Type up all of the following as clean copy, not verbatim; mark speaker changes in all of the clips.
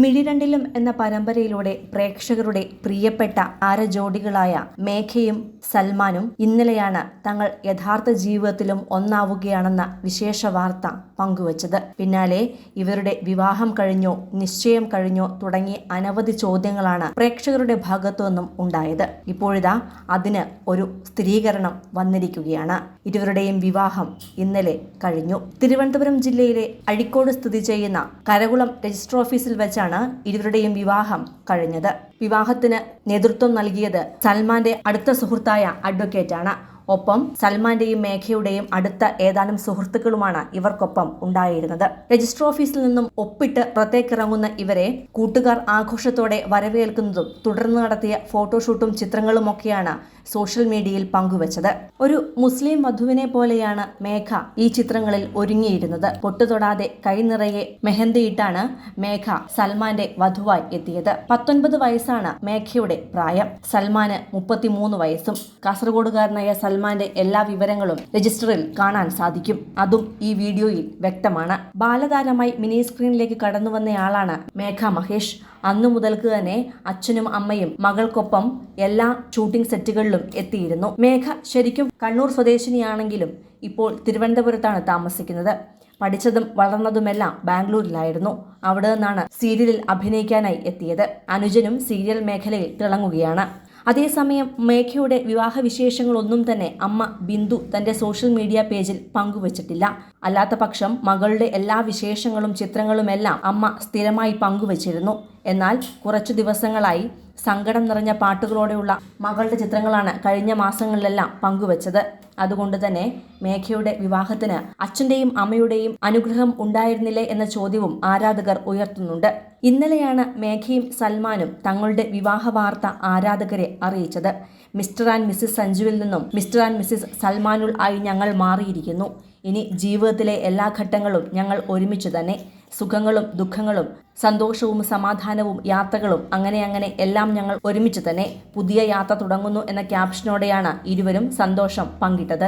Speaker 1: മിഴിരണ്ടിലും എന്ന പരമ്പരയിലൂടെ പ്രേക്ഷകരുടെ പ്രിയപ്പെട്ട താരജോഡികളായ മേഘയും സൽമാനും ഇന്നലെയാണ് തങ്ങൾ യഥാർത്ഥ ജീവിതത്തിലും ഒന്നാവുകയാണെന്ന വിശേഷ വാർത്ത പങ്കുവച്ചത്. പിന്നാലെ ഇവരുടെ വിവാഹം കഴിഞ്ഞോ, നിശ്ചയം കഴിഞ്ഞോ തുടങ്ങി അനവധി ചോദ്യങ്ങളാണ് പ്രേക്ഷകരുടെ ഭാഗത്തു നിന്നും ഉണ്ടായത്. ഇപ്പോഴിതാ അതിന് ഒരു സ്ഥിരീകരണം വന്നിരിക്കുകയാണ്. ഇരുവരുടെയും വിവാഹം ഇന്നലെ കഴിഞ്ഞു. തിരുവനന്തപുരം ജില്ലയിലെ അഴീക്കോട് സ്ഥിതി ചെയ്യുന്ന കരകുളം രജിസ്റ്റർ ഓഫീസിൽ വെച്ചാണ് ഇരുവരുടെയും വിവാഹം കഴിഞ്ഞത്. വിവാഹത്തിന് നേതൃത്വം നൽകിയത് സൽമാന്റെ അടുത്ത സുഹൃത്തായ അഡ്വക്കേറ്റാണ്. ഒപ്പം സൽമാന്റെയും മേഘയുടെയും അടുത്ത ഏതാനും സുഹൃത്തുക്കളുമാണ് ഇവർക്കൊപ്പം ഉണ്ടായിരുന്നത്. രജിസ്റ്റർ ഓഫീസിൽ നിന്നും ഒപ്പിട്ട് പുറത്തേക്കിറങ്ങുന്ന ഇവരെ കൂട്ടുകാർ ആഘോഷത്തോടെ വരവേൽക്കുന്നതും തുടർന്ന് നടത്തിയ ഫോട്ടോഷൂട്ടും ചിത്രങ്ങളുമൊക്കെയാണ് സോഷ്യൽ മീഡിയയിൽ പങ്കുവച്ചത്. ഒരു മുസ്ലിം വധുവിനെ പോലെയാണ് മേഘ ഈ ചിത്രങ്ങളിൽ ഒരുങ്ങിയിരുന്നത്. പൊട്ടുതൊടാതെ കൈനിറയെ മെഹന്തിയിട്ടാണ് മേഘ സൽമാന്റെ വധുവായി എത്തിയത്. 19 വയസ്സാണ് മേഘയുടെ പ്രായം. സൽമാന് 33 വയസ്സും. കാസർഗോഡുകാരനായ സൽമാന്റെ എല്ലാ വിവരങ്ങളും രജിസ്റ്ററിൽ കാണാൻ സാധിക്കും. അതും ഈ വീഡിയോയിൽ വ്യക്തമാണ്. ബാലതാരമായി മിനി സ്ക്രീനിലേക്ക് കടന്നു വന്നയാളാണ് മേഘ മഹേഷ്. അന്നു മുതൽക്ക് തന്നെ അച്ഛനും അമ്മയും മകൾക്കൊപ്പം എല്ലാ ഷൂട്ടിംഗ് സെറ്റുകളിലും എത്തിയിരുന്നു. മേഘ ശരിക്കും കണ്ണൂർ സ്വദേശിനിയാണെങ്കിലും ഇപ്പോൾ തിരുവനന്തപുരത്താണ് താമസിക്കുന്നത്. പഠിച്ചതും വളർന്നതുമെല്ലാം ബാംഗ്ലൂരിലായിരുന്നു. അവിടെ നിന്നാണ് സീരിയലിൽ അഭിനയിക്കാനായി എത്തിയത്. അനുജനും സീരിയൽ മേഖലയിൽ തിളങ്ങുകയാണ്. അതേസമയം മേഘയുടെ വിവാഹ വിശേഷങ്ങളൊന്നും തന്നെ അമ്മ ബിന്ദു തന്റെ സോഷ്യൽ മീഡിയ പേജിൽ പങ്കുവച്ചിട്ടില്ല. അല്ലാത്ത പക്ഷം മകളുടെ എല്ലാ വിശേഷങ്ങളും ചിത്രങ്ങളുമെല്ലാം അമ്മ സ്ഥിരമായി പങ്കുവച്ചിരുന്നു. എന്നാൽ കുറച്ചു ദിവസങ്ങളായി സങ്കടം നിറഞ്ഞ പാട്ടുകളോടെയുള്ള മകളുടെ ചിത്രങ്ങളാണ് കഴിഞ്ഞ മാസങ്ങളിലെല്ലാം പങ്കുവച്ചത്. അതുകൊണ്ട് തന്നെ മേഘയുടെ വിവാഹത്തിന് അച്ഛൻ്റെയും അമ്മയുടെയും അനുഗ്രഹം ഉണ്ടായിരുന്നില്ലേ എന്ന ചോദ്യവും ആരാധകർ ഉയർത്തുന്നുണ്ട്. ഇന്നലെയാണ് മേഘയും സൽമാനും തങ്ങളുടെ വിവാഹ വാർത്ത ആരാധകരെ അറിയിച്ചത്. മിസ്റ്റർ ആൻഡ് മിസ്സിസ് സഞ്ജുവിൽ നിന്നും മിസ്റ്റർ ആൻഡ് മിസ്സിസ് സൽമാനുൽ ആയി ഞങ്ങൾ മാറിയിരിക്കുന്നു. ഇനി ജീവിതത്തിലെ എല്ലാ ഘട്ടങ്ങളും ഞങ്ങൾ ഒരുമിച്ച് തന്നെ. സുഖങ്ങളും ദുഃഖങ്ങളും സന്തോഷവും സമാധാനവും യാത്രകളും അങ്ങനെ എല്ലാം ഞങ്ങൾ ഒരുമിച്ച് തന്നെ. പുതിയ യാത്ര തുടങ്ങുന്നു എന്ന ക്യാപ്ഷനോടെയാണ് ഇരുവരും സന്തോഷം പങ്കിട്ടത്.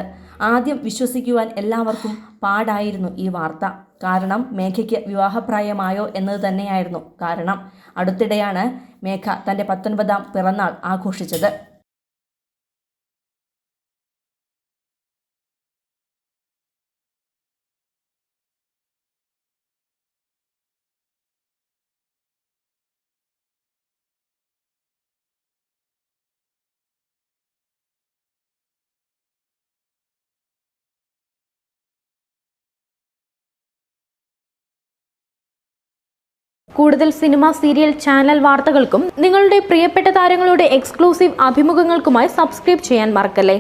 Speaker 1: ആദ്യം വിശ്വസിക്കുവാൻ എല്ലാവർക്കും പാടായിരുന്നു ഈ വാർത്ത. കാരണം മേഘയ്ക്ക് വിവാഹപ്രായമായോ എന്നത് തന്നെയായിരുന്നു കാരണം. അടുത്തിടെയാണ് മേഘ തൻ്റെ 19ാം പിറന്നാൾ ആഘോഷിച്ചത്.
Speaker 2: കൂടുതൽ സിനിമ, സീരിയൽ, ചാനൽ വാർത്തകൾക്കും നിങ്ങളുടെ പ്രിയപ്പെട്ട താരങ്ങളുടെ എക്സ്ക്ലൂസീവ് അഭിമുഖങ്ങൾക്കുമായി സബ്സ്ക്രൈബ് ചെയ്യാൻ മറക്കല്ലേ.